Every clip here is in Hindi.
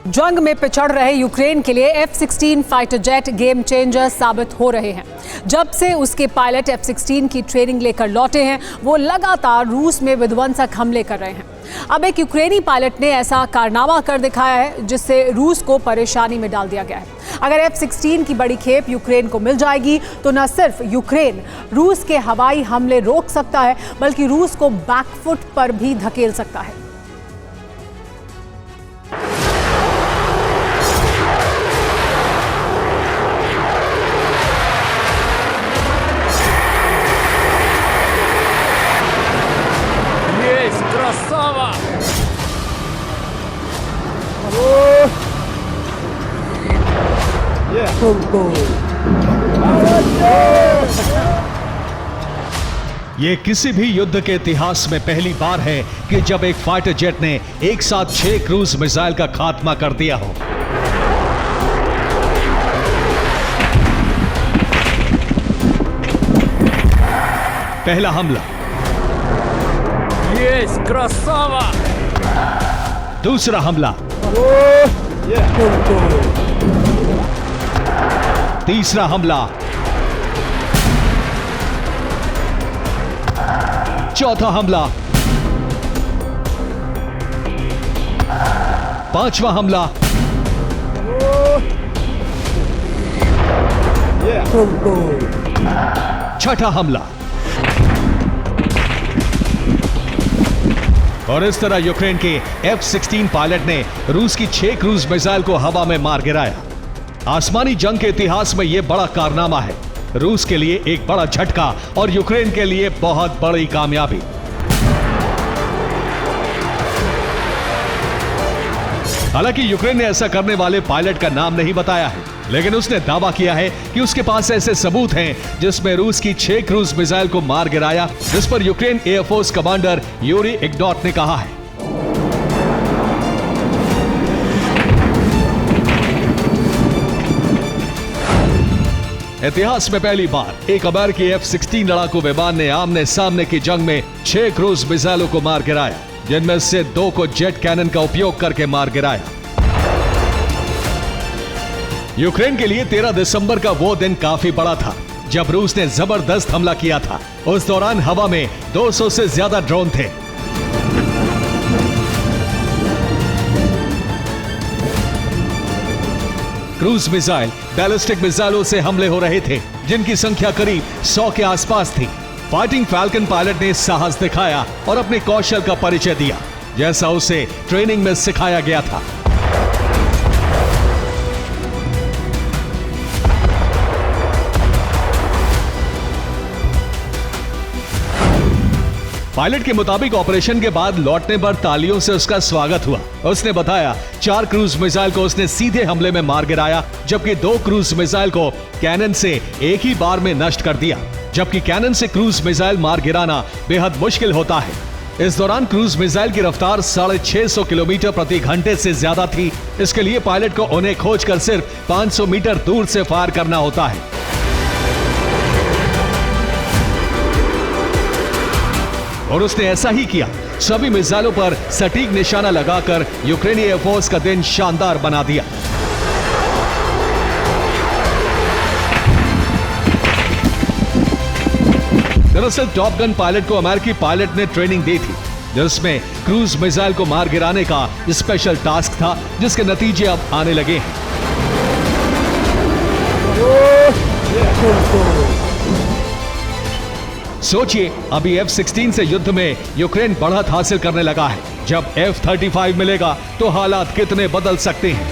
जंग में पिछड़ रहे यूक्रेन के लिए F-16 fighter jet game changer साबित हो रहे हैं। जब से उसके पायलट F-16 की ट्रेनिंग लेकर लौटे हैं, वो लगातार रूस में विध्वंसक हमले कर रहे हैं। अब एक यूक्रेनी पायलट ने ऐसा कारनामा कर दिखाया है जिससे रूस को परेशानी में डाल दिया गया है। अगर F-16 की बड़ी खेप यूक्रेन को मिल जाएगी तो न सिर्फ यूक्रेन रूस के हवाई हमले रोक सकता है, बल्कि रूस को बैकफुट पर भी धकेल सकता है। Красава! ये किसी भी युद्ध के इतिहास में पहली बार है कि जब एक फाइटर जेट ने एक साथ 6 क्रूज मिसाइल का खात्मा कर दिया हो। पहला हमला, Есть красава! दूसरा हमला, तीसरा हमला, चौथा हमला, पांचवा हमला, छठा हमला। और इस तरह यूक्रेन के F-16 पायलट ने रूस की 6 क्रूज मिसाइल को हवा में मार गिराया। आसमानी जंग के इतिहास में यह बड़ा कारनामा है, रूस के लिए एक बड़ा झटका और यूक्रेन के लिए बहुत बड़ी कामयाबी। हालांकि यूक्रेन ने ऐसा करने वाले पायलट का नाम नहीं बताया है, लेकिन उसने दावा किया है कि उसके पास ऐसे सबूत हैं जिसमें रूस की 6 क्रूज मिसाइल को मार गिराया, जिस पर यूक्रेन एयरफोर्स कमांडर यूरी इग्नोट ने कहा है। इतिहास में पहली बार एक अमेरिकी F-16 लड़ाकू विमान ने आमने सामने की जंग में 6 क्रूज मिसाइलों को मार गिराया, जिनमें से 2 को जेट कैनन का उपयोग करके मार गिराया। यूक्रेन के लिए 13 दिसंबर का वो दिन काफी बड़ा था जब रूस ने जबरदस्त हमला किया था। उस दौरान हवा में 200 से ज्यादा ड्रोन थे। क्रूज मिसाइल बैलिस्टिक मिसाइलों से हमले हो रहे थे, जिनकी संख्या करीब 100 के आसपास थी। फाइटिंग फैल्कन पायलट ने साहस दिखाया और अपने कौशल का परिचय दिया, जैसा उसे ट्रेनिंग में सिखाया गया था। पायलट के मुताबिक ऑपरेशन के बाद लौटने पर तालियों से उसका स्वागत हुआ। उसने बताया 4 क्रूज मिसाइल को उसने सीधे हमले में मार गिराया, जबकि 2 क्रूज मिसाइल को कैनन से एक ही बार में नष्ट कर दिया, जबकि कैनन से क्रूज मिसाइल मार गिराना बेहद मुश्किल होता है। इस दौरान क्रूज मिसाइल की रफ्तार 650 किलोमीटर प्रति घंटे से ज्यादा थी। इसके लिए पायलट को उन्हें खोजकर सिर्फ 500 मीटर दूर से फायर करना होता है। और उसने ऐसा ही किया। सभी मिसाइलों पर सटीक निशाना लगाकर यूक्रेनी एयरफोर्स का दिन शानदार बना दिया। दरअसल टॉप गन पायलट को अमेरिकी पायलट ने ट्रेनिंग दी थी, जिसमें क्रूज मिसाइल को मार गिराने का स्पेशल टास्क था, जिसके नतीजे अब आने लगे हैं। सोचिए, अभी F-16 से युद्ध में यूक्रेन बढ़त हासिल करने लगा है। जब F-35 मिलेगा तो हालात कितने बदल सकते हैं।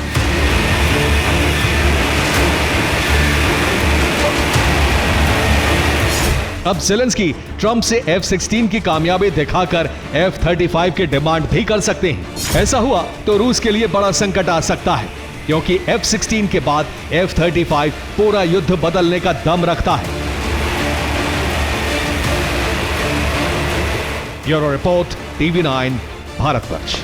अब ज़ेलेंस्की ट्रंप से F-16 की कामयाबी दिखाकर F-35 की डिमांड भी कर सकते हैं। ऐसा हुआ तो रूस के लिए बड़ा संकट आ सकता है, क्योंकि F-16 के बाद F-35 पूरा युद्ध बदलने का दम रखता है। Bureau report, TV9, Bharatvarsh.